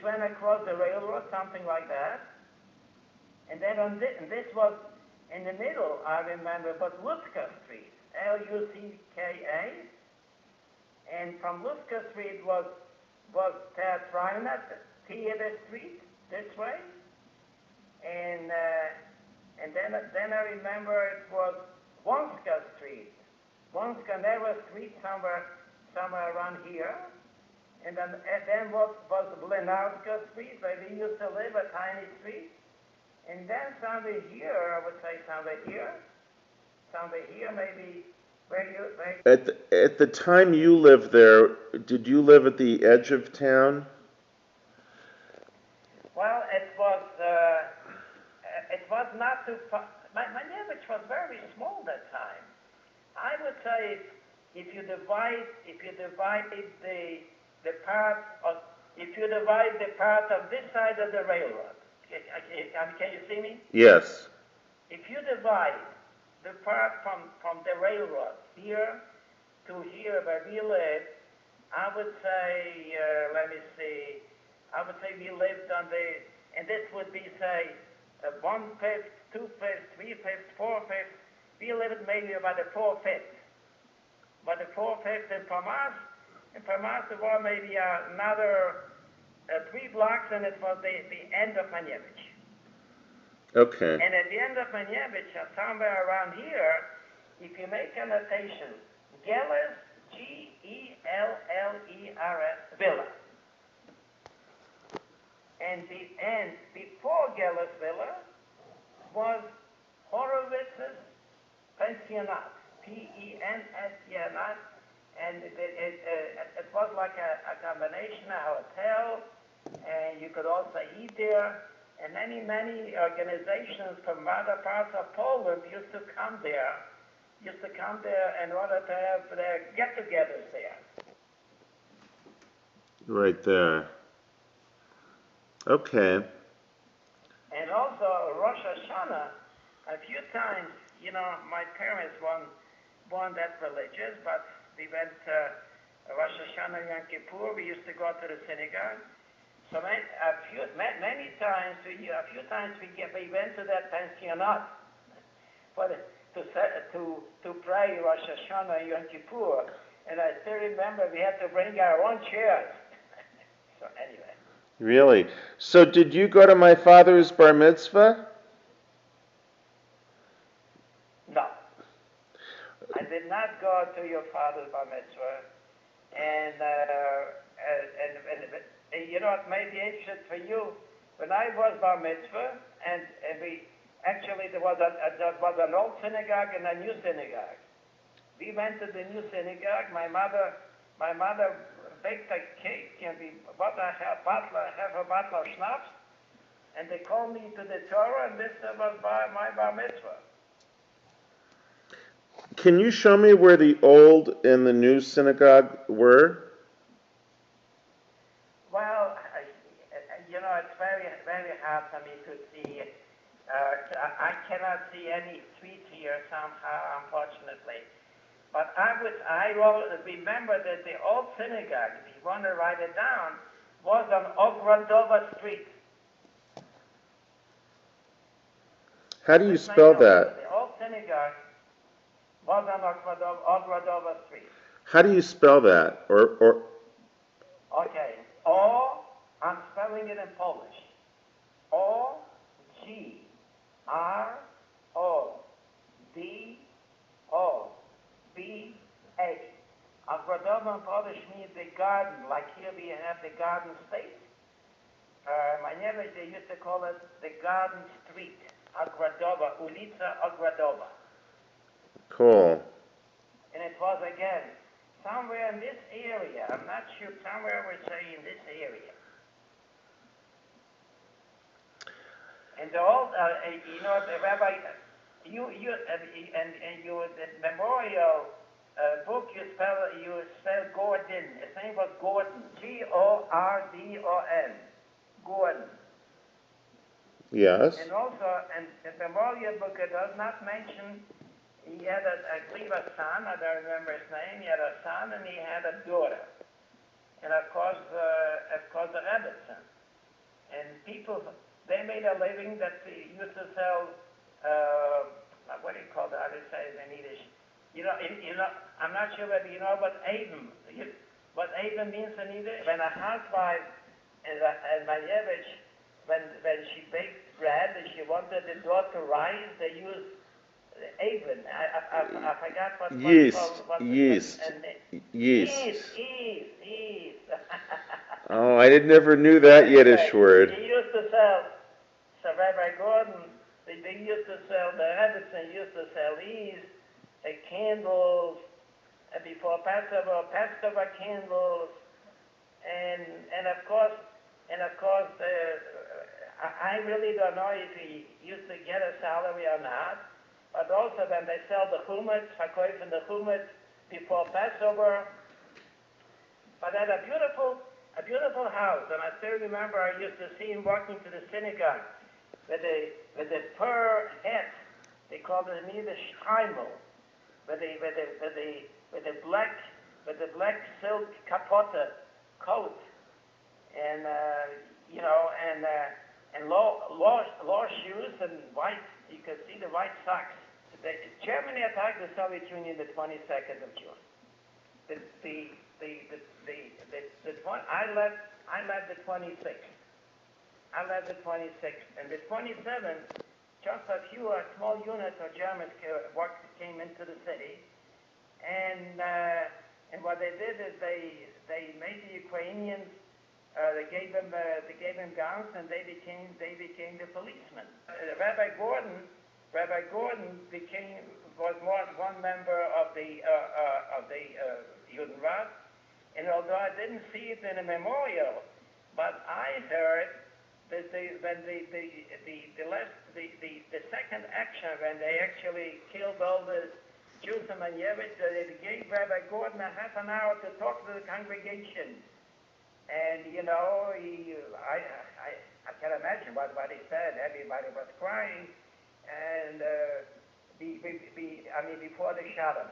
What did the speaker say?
which went across the railroad, something like that. And then and this was in the middle, I remember, was Lutzka Street, Lucka. And from Lutzka Street was Theater Street, this way. And then I remember it was Wonska Street. Wonska Narrow Street somewhere around here. And then was Blenowska Street, where we used to live, a tiny street. And then somewhere here, I would say somewhere here maybe, At the time you lived there, did you live at the edge of town? Well, it was not too far. Manievichi was very small that time. I would say if you divide the part of this side of the railroad, can you see me? Yes. If you divide the part from the railroad here to here where we live, I would say, I would say we lived on and this would be, say, 1/5, 2/5, 3/5, 4/5. We lived maybe about a 4/5. But the 4/5, and from us there was maybe another 3 blocks, and it was the end of Manievichi. Okay. And at the end of Manievichi, somewhere around here, if you make a notation, Gellers, Gellers, Villa. And before Gellers Villa was Horowitz's Pensionat, Pensionat, and it was like a combination, a hotel, and you could also eat there. And many organizations from other parts of Poland used to come there in order to have their get-togethers there. Right there. Okay. And also Rosh Hashanah, a few times, my parents weren't that religious, but we went to Rosh Hashanah, Yom Kippur. We used to go to the synagogue. So many times we went to that pensionat to pray Rosh Hashanah, Yom Kippur, and I still remember we had to bring our own chairs. So anyway. Really? So did you go to my father's bar mitzvah? No. I did not go to your father's bar mitzvah. And it may be interesting for you. When I was bar mitzvah, and there was an old synagogue and a new synagogue. We went to the new synagogue. My mother baked a cake, and we bought half a bottle of schnapps, and they called me to the Torah, and this was my bar mitzvah. Can you show me where the old and the new synagogue were? Well, it's very, very hard for me to see. I cannot see any streets here somehow, unfortunately. But I will remember that the old synagogue, if you want to write it down, was on Ogradova Street. How do you spell that? The old synagogue was on Ogradova Street. How do you spell that? Or Okay. I'm spelling it in Polish. O-G-R-O-D-O-V-A. Ogradova in Polish means the garden, like here we have the Garden State. Manievichi, they used to call it the Garden Street. Ogradova, Ulica Ogradova. Cool. And it was, again, somewhere in this area. I'm not sure, somewhere we're saying in this area. And the old, the rabbi, the memorial book, you spell Gordon. His name was Gordon, Gordon, Gordon. Yes. And also, and the memorial book, it does not mention. He had, I believe, a son. I don't remember his name. He had a son and he had a daughter, and of course the Rebbetzin. and people, they made a living that they used to sell, what do you call that? How do you say it in Yiddish? I'm not sure whether you know what Eben, what Eben means in Yiddish. When a housewife and Manievichi, when she baked bread and she wanted the dough to rise, they used Eben. I forgot what Yeast. Yeast. Oh, I never knew that Yiddish word. He used to sell, so Rabbi Gordon, they used to sell, the Rebbetzin used to sell yeast, candles, and before Passover candles, and of course, I really don't know if he used to get a salary or not, but also when they sell the chumetz, verkaufen the chumetz before Passover. But at a beautiful house, and I still remember I used to see him walking to the synagogue with a fur hat. They called it in Yiddish streimel, with a black silk capote coat, and and low shoes and white. You can see the white socks. Germany attacked the Soviet Union the 22nd of June. I led the 26th. And the 27th, just a small units of Germans came into the city, and what they did is they made the Ukrainians. They gave them guns, and they became the policemen. Rabbi Gordon was one member of the Judenrat, and although I didn't see it in a memorial, but I heard that when the second action, when they actually killed all the Jews in Manievichi, they gave Rabbi Gordon a half an hour to talk to the congregation. And I can imagine what he said. Everybody was crying, and before they shot him.